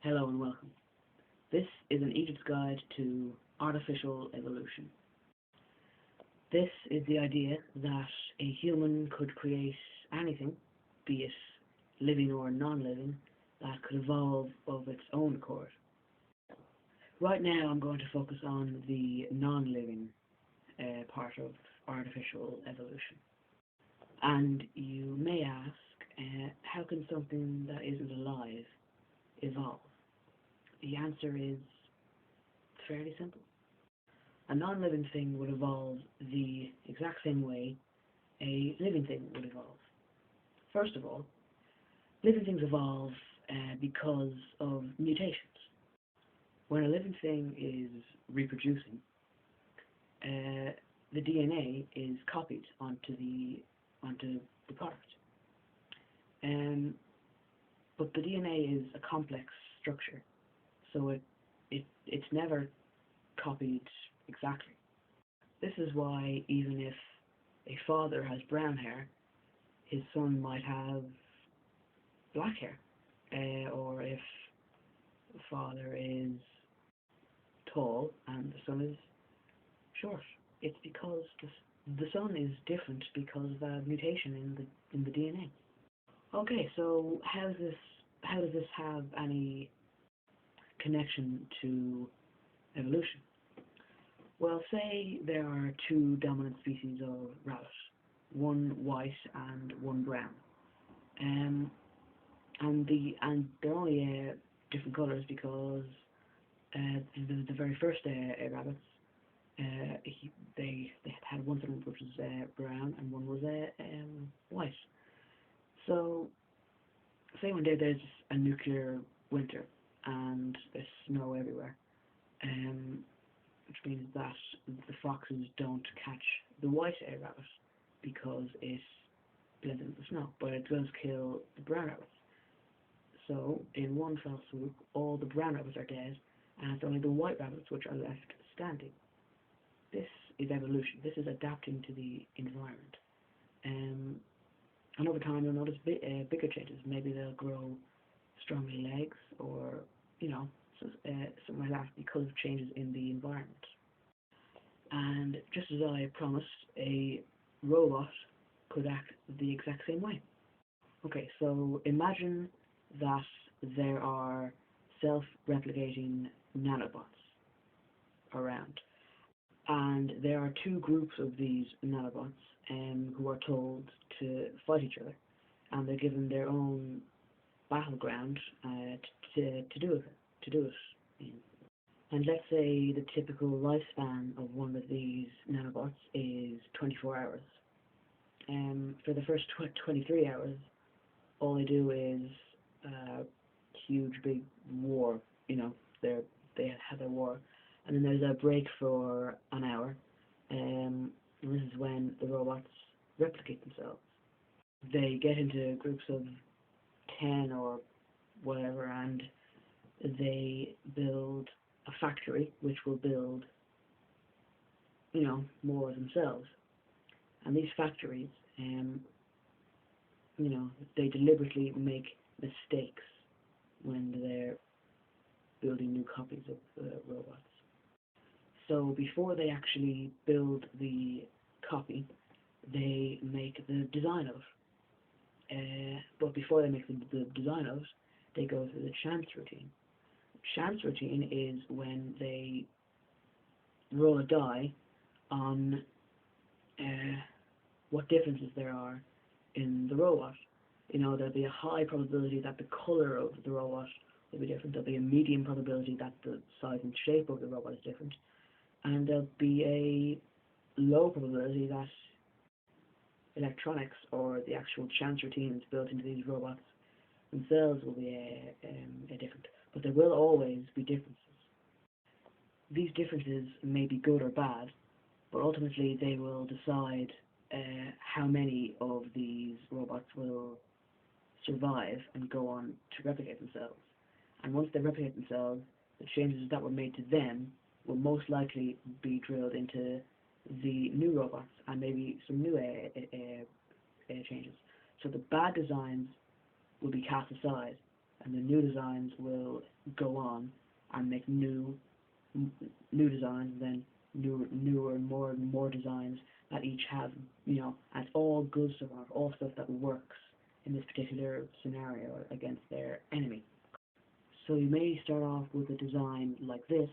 Hello and welcome. This is an Egypt's guide to artificial evolution. This is the idea that a human could create anything, be it living or non-living, that could evolve of its own accord. Right now I'm going to focus on the non-living part of artificial evolution. And you may ask, how can something that isn't alive evolve? The answer is fairly simple. A non-living thing would evolve the exact same way a living thing would evolve. First of all, living things evolve because of mutations. When a living thing is reproducing, the DNA is copied onto the product. But the DNA is a complex structure, so it's never copied exactly. This is why even if a father has brown hair, his son might have black hair. Or if the father is tall and the son is short, it's because the son is different because of a mutation in the DNA. Okay, so how does this have any connection to evolution? Well, say there are two dominant species of rabbit, one white and one brown, and they're only different colours because the very first rabbits, they had one son which was brown and one was white. So, say one day there's a nuclear winter and there's snow everywhere, which means that the foxes don't catch the white rabbit because it blends into the snow, but it does kill the brown rabbits. So, in one fell swoop, all the brown rabbits are dead, and it's only the white rabbits which are left standing. This is evolution. This is adapting to the environment. And over time, you'll notice bigger changes. Maybe they'll grow stronger legs, or something like that, because of changes in the environment. And just as I promised, a robot could act the exact same way. Okay, so imagine that there are self-replicating nanobots around, and there are two groups of these nanobots who are told to fight each other, and they're given their own battleground to do it in. And let's say the typical lifespan of one of these nanobots is 24 hours. For the first 23 hours, all they do is huge big war. They have their war, and then there's a break for an hour, and this is when the robots replicate themselves. They get into groups of 10 or whatever, and they build a factory which will build, more themselves. And these factories, they deliberately make mistakes when they're building new copies of the robots. So before they actually build the copy, they make the design of it. But before they make the design of it, they go through the chance routine. Chance routine is when they roll a die on what differences there are in the robot. There'll be a high probability that the color of the robot will be different. There'll be a medium probability that the size and shape of the robot is different. And there'll be a low probability that electronics or the actual chance routines built into these robots themselves will be different. But there will always be differences. These differences may be good or bad, but ultimately they will decide how many of these robots will survive and go on to replicate themselves. And once they replicate themselves, the changes that were made to them will most likely be drilled into the new robots and maybe some new changes. So the bad designs will be cast aside, and the new designs will go on and make new designs, then newer and more designs that each have, and it's all good stuff, all stuff that works in this particular scenario against their enemy. So you may start off with a design like this,